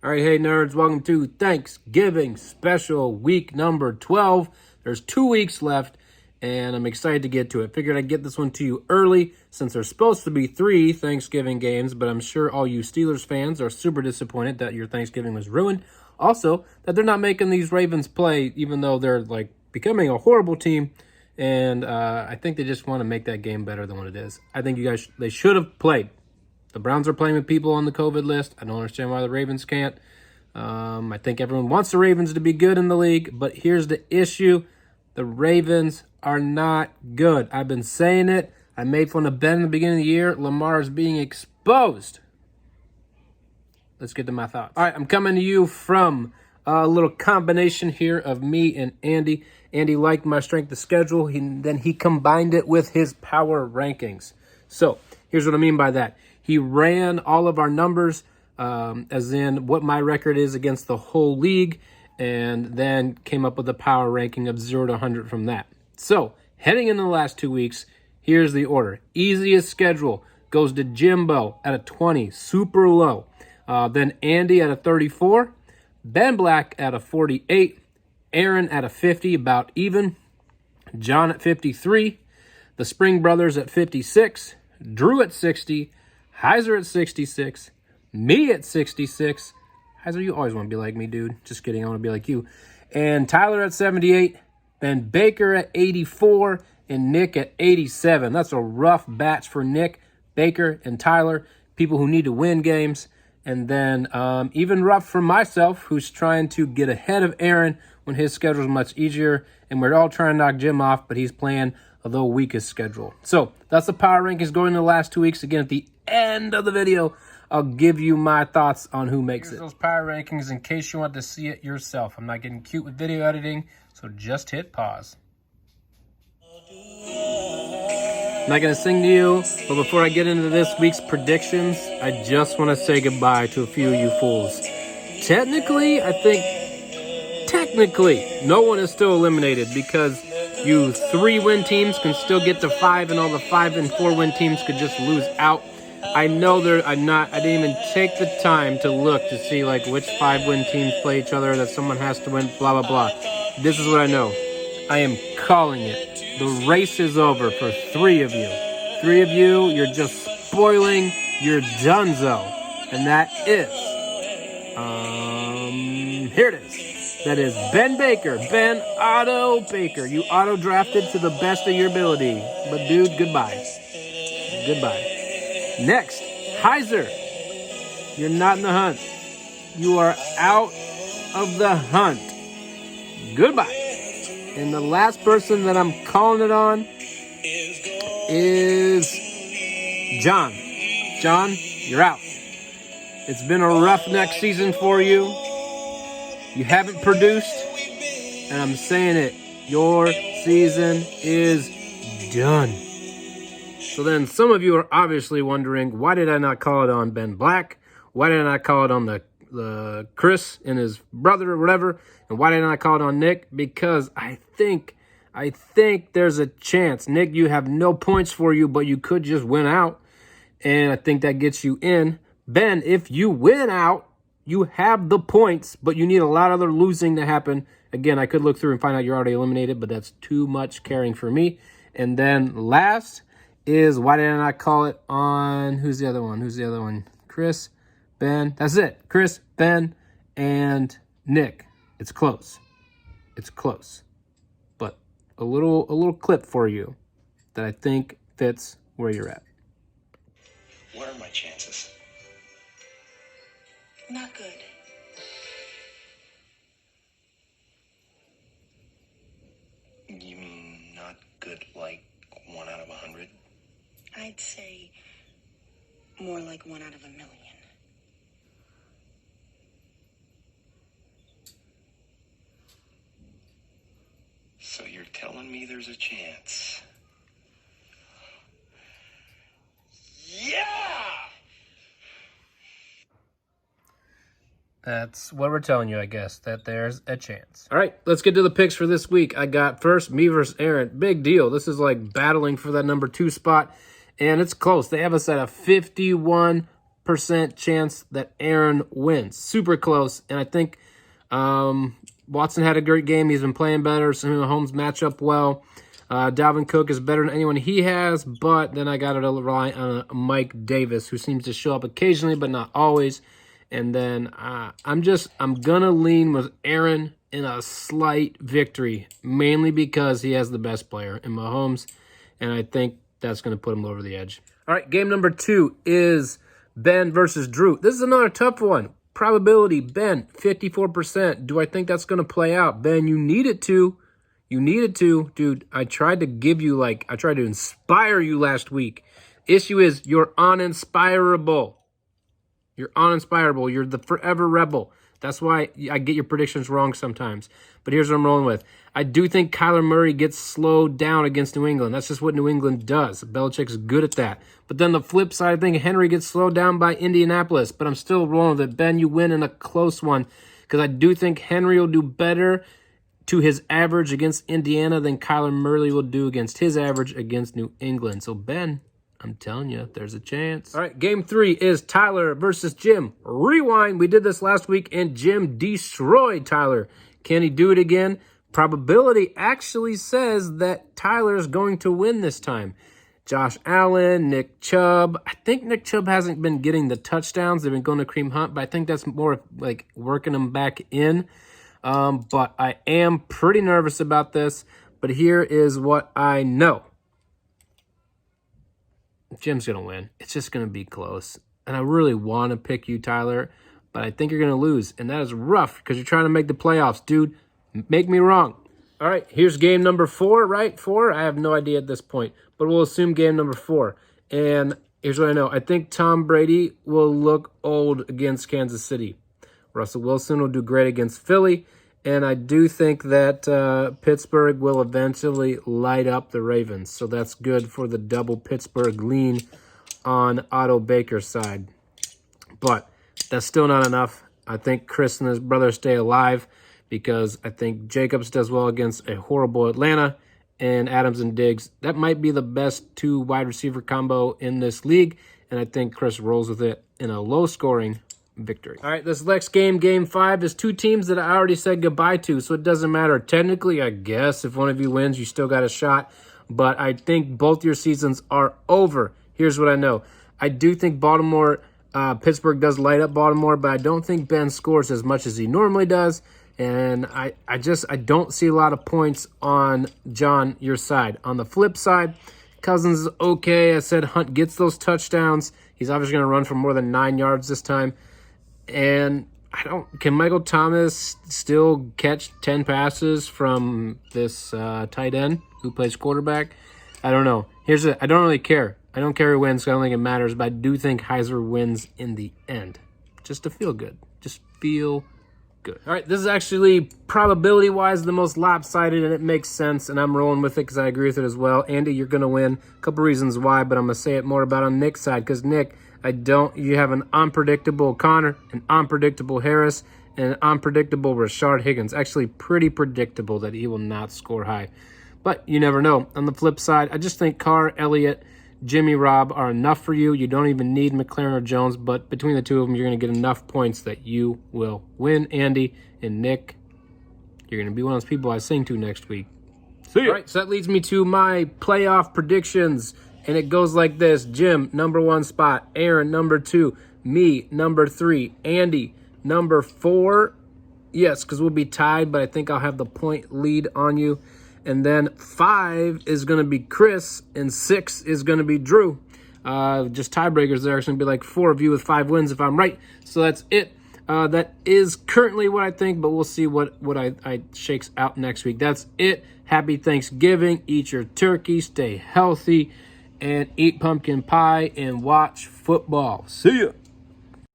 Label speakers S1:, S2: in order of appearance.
S1: All right, hey nerds, welcome to Thanksgiving special week number 12. There's 2 weeks left, and I'm excited to get to it. Figured I'd get this one to you early since there's supposed to be 3 Thanksgiving games, but I'm sure all you Steelers fans are super disappointed that your Thanksgiving was ruined. Also, that they're not making these Ravens play, even though they're like becoming a horrible team. And I think they just want to make that game better than what it is. I think they should have played. The Browns are playing with people on the COVID list. I don't understand why the Ravens can't. I think everyone wants the Ravens to be good in the league, but here's the issue. The Ravens are not good. I've been saying it. I made fun of Ben in the beginning of the year. Lamar is being exposed. Let's get to my thoughts. All right, I'm coming to you from a little combination here of me and Andy. Andy liked my strength of schedule. Then he combined it with his power rankings. So here's what I mean by that. He ran all of our numbers, as in what my record is against the whole league, and then came up with a power ranking of 0 to 100 from that. So, heading into the last 2 weeks, here's the order. Easiest schedule goes to Jimbo at a 20, super low. Then Andy at a 34, Ben Black at a 48, Aaron at a 50, about even, John at 53, the Spring Brothers at 56, Drew at 60, Heiser at 66, me at 66. Heiser, you always want to be like me, dude. Just kidding, I want to be like you. And Tyler at 78, then Baker at 84, and Nick at 87. That's a rough batch for Nick, Baker, and Tyler, people who need to win games. And then even rough for myself, who's trying to get ahead of Aaron when his schedule is much easier. And we're all trying to knock Jim off, but he's playing the weakest schedule. So that's the power rankings going into the last 2 weeks. Again, at the end of the video, I'll give you my thoughts on who makes it. Those power rankings in case you want to see it yourself. I'm not getting cute with video editing, so just hit pause. I'm not going to sing to you, but before I get into this week's predictions, I just want to say goodbye to a few of you fools. Technically, no one is still eliminated because you 3-win teams can still get to 5, and all the 5 and 4-win teams could just lose out. I know I didn't even take the time to look to see like which 5-win teams play each other, that someone has to win, blah, blah, blah. This is what I know. I am calling it. The race is over for 3 of you. 3 of you, you're just spoiling your dunzo. And that is, here it is. That is Ben Baker, Ben Otto Baker. You auto-drafted to the best of your ability. But dude, goodbye. Goodbye. Next, Heiser. You're not in the hunt. You are out of the hunt. Goodbye. And the last person that I'm calling it on is John. John, you're out. It's been a roughneck season for you. You haven't produced, and I'm saying it, your season is done. So then some of you are obviously wondering, why did I not call it on Ben Black? Why did I not call it on the Chris and his brother or whatever? And why did I not call it on Nick? Because I think there's a chance. Nick, you have no points for you, but you could just win out. And I think that gets you in. Ben, if you win out, you have the points, but you need a lot of other losing to happen. Again, I could look through and find out you're already eliminated, but that's too much caring for me. And then last is, why did I not call it on, who's the other one? Chris, Ben, that's it. Chris, Ben, and Nick. It's close. But a little clip for you that I think fits where you're at.
S2: What are my chances?
S3: Not good.
S2: You mean not good like 1 out of 100?
S3: I'd say more like 1 out of a million.
S2: So you're telling me there's a chance? Yeah!
S1: That's what we're telling you, I guess, that there's a chance. All right, let's get to the picks for this week. I got first me versus Aaron. Big deal. This is like battling for that number 2 spot, and it's close. They have us at a 51 chance that Aaron wins. Super close. And I think Watson had a great game. He's been playing better. Some Mahomes match up well. Dalvin Cook is better than anyone he has, but then I got to rely on Mike Davis, who seems to show up occasionally, but not always. And then I'm going to lean with Aaron in a slight victory, mainly because he has the best player in Mahomes, and I think that's going to put him over the edge. All right, game number 2 is Ben versus Drew. This is another tough one. Probability, Ben, 54%. Do I think that's going to play out? Ben, you need it to. You needed to. Dude, I tried to give you, I tried to inspire you last week. Issue is you're uninspirable. You're uninspirable. You're the forever rebel. That's why I get your predictions wrong sometimes. But here's what I'm rolling with. I do think Kyler Murray gets slowed down against New England. That's just what New England does. Belichick's good at that. But then the flip side, I think Henry gets slowed down by Indianapolis. But I'm still rolling with it. Ben, you win in a close one. Because I do think Henry will do better to his average against Indiana than Kyler Murray will do against his average against New England. So, Ben, I'm telling you, there's a chance. All right, game 3 is Tyler versus Jim. Rewind. We did this last week, and Jim destroyed Tyler. Can he do it again? Probability actually says that Tyler is going to win this time. Josh Allen, Nick Chubb. I think Nick Chubb hasn't been getting the touchdowns. They've been going to Kareem Hunt, but I think that's more like working them back in. But I am pretty nervous about this. But here is what I know. Jim's going to win. It's just going to be close. And I really want to pick you, Tyler, but I think you're going to lose. And that is rough because you're trying to make the playoffs. Dude, make me wrong. All right, here's game number 4, right? 4? I have no idea at this point, but we'll assume game number 4. And here's what I know. I think Tom Brady will look old against Kansas City. Russell Wilson will do great against Philly. And I do think that Pittsburgh will eventually light up the Ravens. So that's good for the double Pittsburgh lean on Otto Baker's side. But that's still not enough. I think Chris and his brother stay alive because I think Jacobs does well against a horrible Atlanta. And Adams and Diggs, that might be the best 2 wide receiver combo in this league. And I think Chris rolls with it in a low-scoring victory. All right, this next game, game 5, is 2 teams that I already said goodbye to, so it doesn't matter. Technically, I guess if one of you wins, you still got a shot, but I think both your seasons are over. Here's what I know. I do think Pittsburgh does light up Baltimore, but I don't think Ben scores as much as he normally does, and I don't see a lot of points on John, your side. On the flip side, Cousins is okay. I said Hunt gets those touchdowns. He's obviously going to run for more than 9 yards this time. And can Michael Thomas still catch 10 passes from this tight end who plays quarterback? I don't know. I don't really care. I don't care who wins, so I don't think it matters, but I do think Heiser wins in the end. Just to feel good. Just feel good. All right, this is actually probability-wise the most lopsided, and it makes sense, and I'm rolling with it because I agree with it as well. Andy, you're going to win. A couple reasons why, but I'm going to say it more about on Nick's side because Nick, you have an unpredictable Connor, an unpredictable Harris, and an unpredictable Rashard Higgins. Actually, pretty predictable that he will not score high. But you never know. On the flip side, I just think Carr, Elliott, Jimmy, Rob are enough for you. You don't even need McLaren or Jones, but between the two of them, you're going to get enough points that you will win. Andy and Nick, you're going to be one of those people I sing to next week. See ya. All right, so that leads me to my playoff predictions. And it goes like this. Jim, number 1 spot. Aaron, number 2. Me, number 3. Andy, number 4. Yes, because we'll be tied, but I think I'll have the point lead on you. And then 5 is going to be Chris, and 6 is going to be Drew. Just tiebreakers there. It's going to be like 4 of you with 5 wins if I'm right. So that's it. That is currently what I think, but we'll see what I shakes out next week. That's it. Happy Thanksgiving. Eat your turkey. Stay healthy. And eat pumpkin pie and watch football. See ya.